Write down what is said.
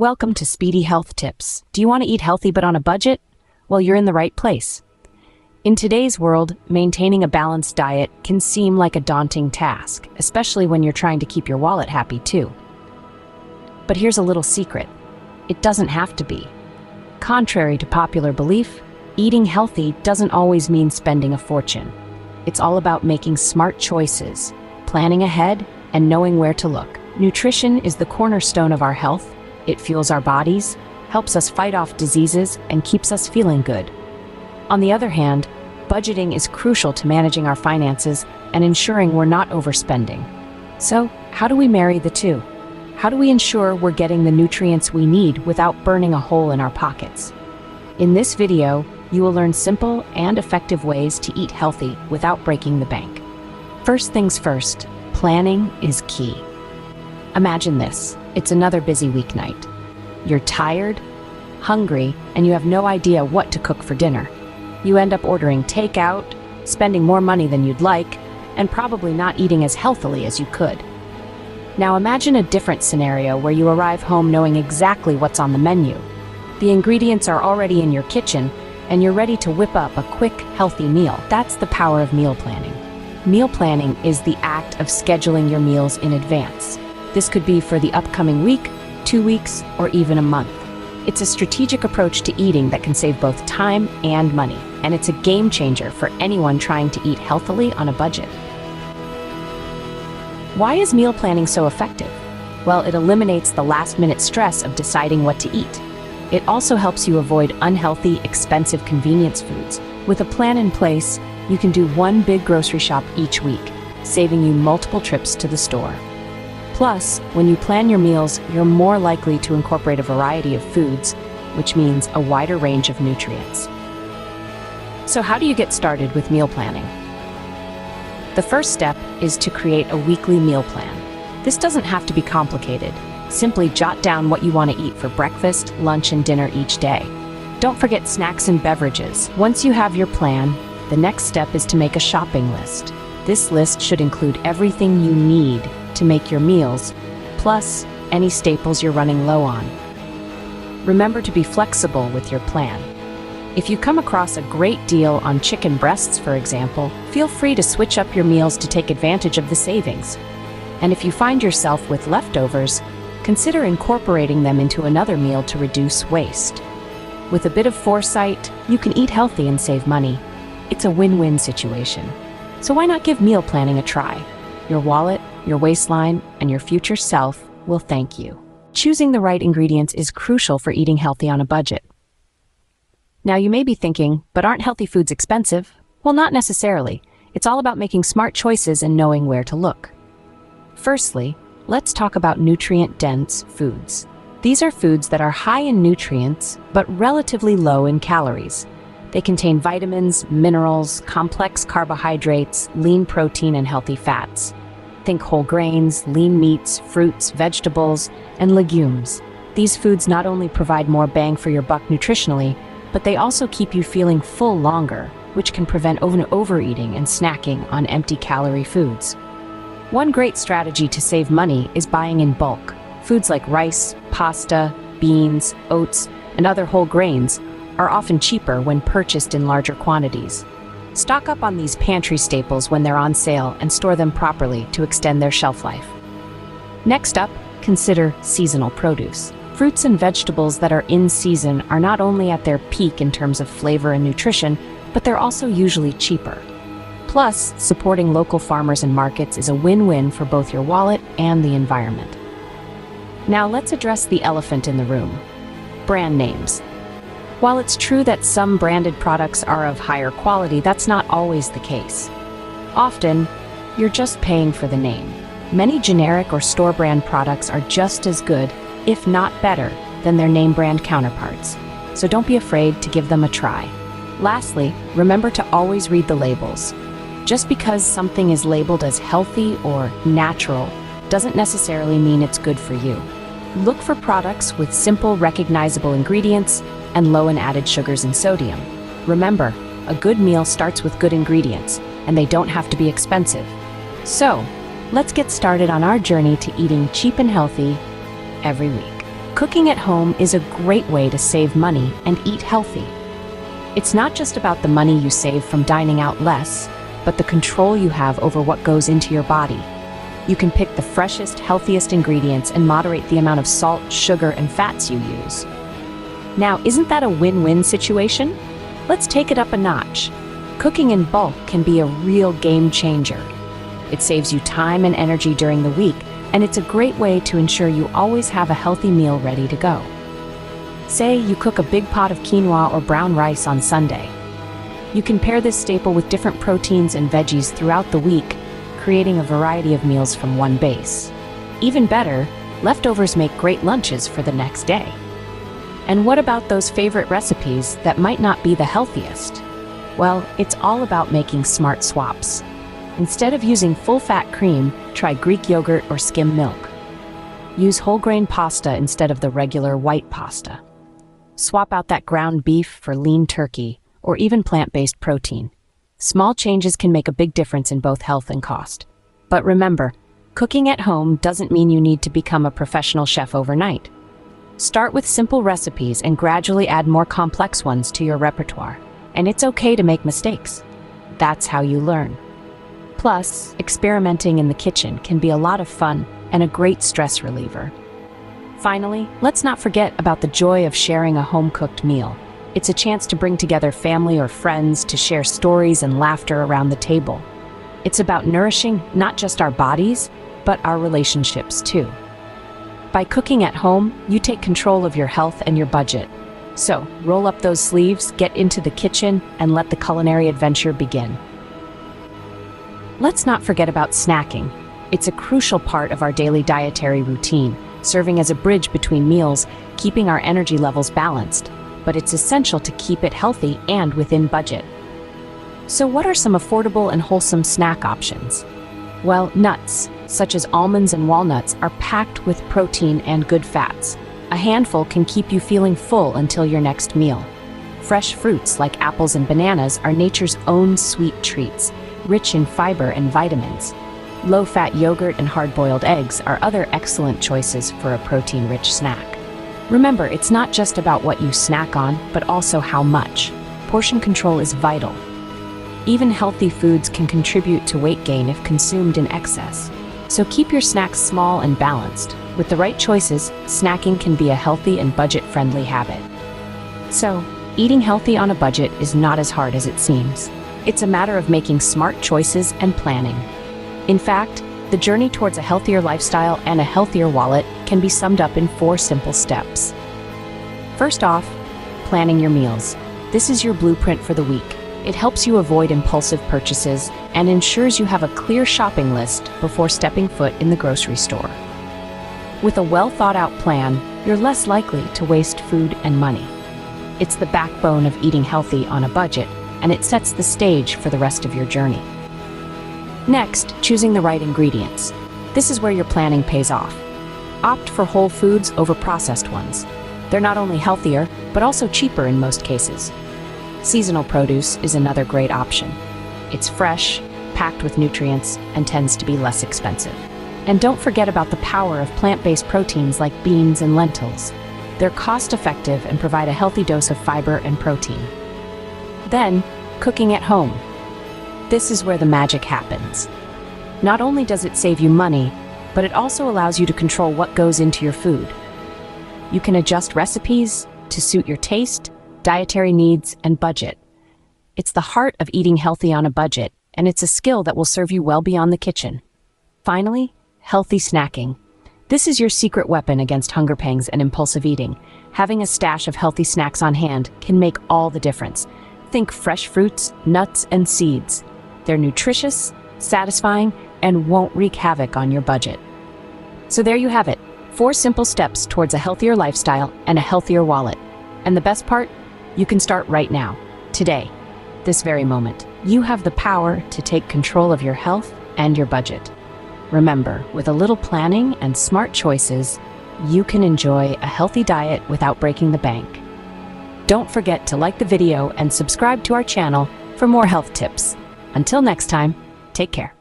Welcome to Speedy Health Tips. Do you want to eat healthy but on a budget? Well, you're in the right place. In today's world, maintaining a balanced diet can seem like a daunting task, especially when you're trying to keep your wallet happy too. But here's a little secret. It doesn't have to be. Contrary to popular belief, eating healthy doesn't always mean spending a fortune. It's all about making smart choices, planning ahead, and knowing where to look. Nutrition is the cornerstone of our health. It fuels our bodies, helps us fight off diseases, and keeps us feeling good. On the other hand, budgeting is crucial to managing our finances and ensuring we're not overspending. So, how do we marry the two? How do we ensure we're getting the nutrients we need without burning a hole in our pockets? In this video, you will learn simple and effective ways to eat healthy without breaking the bank. First things first, planning is key. Imagine this. It's another busy weeknight. You're tired, hungry, and you have no idea what to cook for dinner. You end up ordering takeout, spending more money than you'd like, and probably not eating as healthily as you could. Now imagine a different scenario where you arrive home knowing exactly what's on the menu. The ingredients are already in your kitchen, and you're ready to whip up a quick, healthy meal. That's the power of meal planning. Meal planning is the act of scheduling your meals in advance. This could be for the upcoming week, 2 weeks, or even a month. It's a strategic approach to eating that can save both time and money, and it's a game changer for anyone trying to eat healthily on a budget. Why is meal planning so effective? Well, it eliminates the last-minute stress of deciding what to eat. It also helps you avoid unhealthy, expensive convenience foods. With a plan in place, you can do one big grocery shop each week, saving you multiple trips to the store. Plus, when you plan your meals, you're more likely to incorporate a variety of foods, which means a wider range of nutrients. So how do you get started with meal planning? The first step is to create a weekly meal plan. This doesn't have to be complicated. Simply jot down what you want to eat for breakfast, lunch, and dinner each day. Don't forget snacks and beverages. Once you have your plan, the next step is to make a shopping list. This list should include everything you need to make your meals, plus any staples you're running low on. Remember to be flexible with your plan. If you come across a great deal on chicken breasts, for example, feel free to switch up your meals to take advantage of the savings. And if you find yourself with leftovers, consider incorporating them into another meal to reduce waste. With a bit of foresight, you can eat healthy and save money. It's a win-win situation. So why not give meal planning a try? Your wallet, your waistline, and your future self will thank you. Choosing the right ingredients is crucial for eating healthy on a budget. Now you may be thinking, but aren't healthy foods expensive? Well, not necessarily. It's all about making smart choices and knowing where to look. Firstly, let's talk about nutrient-dense foods. These are foods that are high in nutrients, but relatively low in calories. They contain vitamins, minerals, complex carbohydrates, lean protein, and healthy fats. Think whole grains, lean meats, fruits, vegetables, and legumes. These foods not only provide more bang for your buck nutritionally, but they also keep you feeling full longer, which can prevent overeating and snacking on empty-calorie foods. One great strategy to save money is buying in bulk. Foods like rice, pasta, beans, oats, and other whole grains are often cheaper when purchased in larger quantities. Stock up on these pantry staples when they're on sale and store them properly to extend their shelf life. Next up, consider seasonal produce. Fruits and vegetables that are in season are not only at their peak in terms of flavor and nutrition, but they're also usually cheaper. Plus, supporting local farmers and markets is a win-win for both your wallet and the environment. Now let's address the elephant in the room: brand names. While it's true that some branded products are of higher quality, that's not always the case. Often, you're just paying for the name. Many generic or store brand products are just as good, if not better, than their name brand counterparts. So don't be afraid to give them a try. Lastly, remember to always read the labels. Just because something is labeled as healthy or natural doesn't necessarily mean it's good for you. Look for products with simple, recognizable ingredients and low in added sugars and sodium. Remember, a good meal starts with good ingredients, and they don't have to be expensive. So, let's get started on our journey to eating cheap and healthy every week. Cooking at home is a great way to save money and eat healthy. It's not just about the money you save from dining out less, but the control you have over what goes into your body. You can pick the freshest, healthiest ingredients and moderate the amount of salt, sugar, and fats you use. Now, isn't that a win-win situation? Let's take it up a notch. Cooking in bulk can be a real game changer. It saves you time and energy during the week, and it's a great way to ensure you always have a healthy meal ready to go. Say you cook a big pot of quinoa or brown rice on Sunday. You can pair this staple with different proteins and veggies throughout the week, creating a variety of meals from one base. Even better, leftovers make great lunches for the next day. And what about those favorite recipes that might not be the healthiest? Well, it's all about making smart swaps. Instead of using full-fat cream, try Greek yogurt or skim milk. Use whole grain pasta instead of the regular white pasta. Swap out that ground beef for lean turkey or even plant-based protein. Small changes can make a big difference in both health and cost. But remember, cooking at home doesn't mean you need to become a professional chef overnight. Start with simple recipes and gradually add more complex ones to your repertoire. And it's okay to make mistakes. That's how you learn. Plus, experimenting in the kitchen can be a lot of fun and a great stress reliever. Finally, let's not forget about the joy of sharing a home-cooked meal. It's a chance to bring together family or friends to share stories and laughter around the table. It's about nourishing not just our bodies, but our relationships too. By cooking at home, you take control of your health and your budget. So, roll up those sleeves, get into the kitchen, and let the culinary adventure begin. Let's not forget about snacking. It's a crucial part of our daily dietary routine, serving as a bridge between meals, keeping our energy levels balanced. But it's essential to keep it healthy and within budget. So what are some affordable and wholesome snack options? Well, nuts, such as almonds and walnuts, are packed with protein and good fats. A handful can keep you feeling full until your next meal. Fresh fruits like apples and bananas are nature's own sweet treats, rich in fiber and vitamins. Low-fat yogurt and hard-boiled eggs are other excellent choices for a protein-rich snack. Remember, it's not just about what you snack on, but also how much. Portion control is vital. Even healthy foods can contribute to weight gain if consumed in excess. So keep your snacks small and balanced. With the right choices, snacking can be a healthy and budget-friendly habit. So, eating healthy on a budget is not as hard as it seems. It's a matter of making smart choices and planning. In fact, the journey towards a healthier lifestyle and a healthier wallet can be summed up in 4 simple steps. First off, planning your meals. This is your blueprint for the week. It helps you avoid impulsive purchases and ensures you have a clear shopping list before stepping foot in the grocery store. With a well-thought-out plan, you're less likely to waste food and money. It's the backbone of eating healthy on a budget, and it sets the stage for the rest of your journey. Next, choosing the right ingredients. This is where your planning pays off. Opt for whole foods over processed ones. They're not only healthier, but also cheaper in most cases. Seasonal produce is another great option. It's fresh, packed with nutrients, and tends to be less expensive. And don't forget about the power of plant-based proteins like beans and lentils. They're cost-effective and provide a healthy dose of fiber and protein. Then, cooking at home. This is where the magic happens. Not only does it save you money, but it also allows you to control what goes into your food. You can adjust recipes to suit your taste, dietary needs, and budget. It's the heart of eating healthy on a budget, and it's a skill that will serve you well beyond the kitchen. Finally, healthy snacking. This is your secret weapon against hunger pangs and impulsive eating. Having a stash of healthy snacks on hand can make all the difference. Think fresh fruits, nuts, and seeds. They're nutritious, satisfying, and won't wreak havoc on your budget. So there you have it, 4 simple steps towards a healthier lifestyle and a healthier wallet. And the best part? You can start right now, today, this very moment. You have the power to take control of your health and your budget. Remember, with a little planning and smart choices, you can enjoy a healthy diet without breaking the bank. Don't forget to like the video and subscribe to our channel for more health tips. Until next time, take care.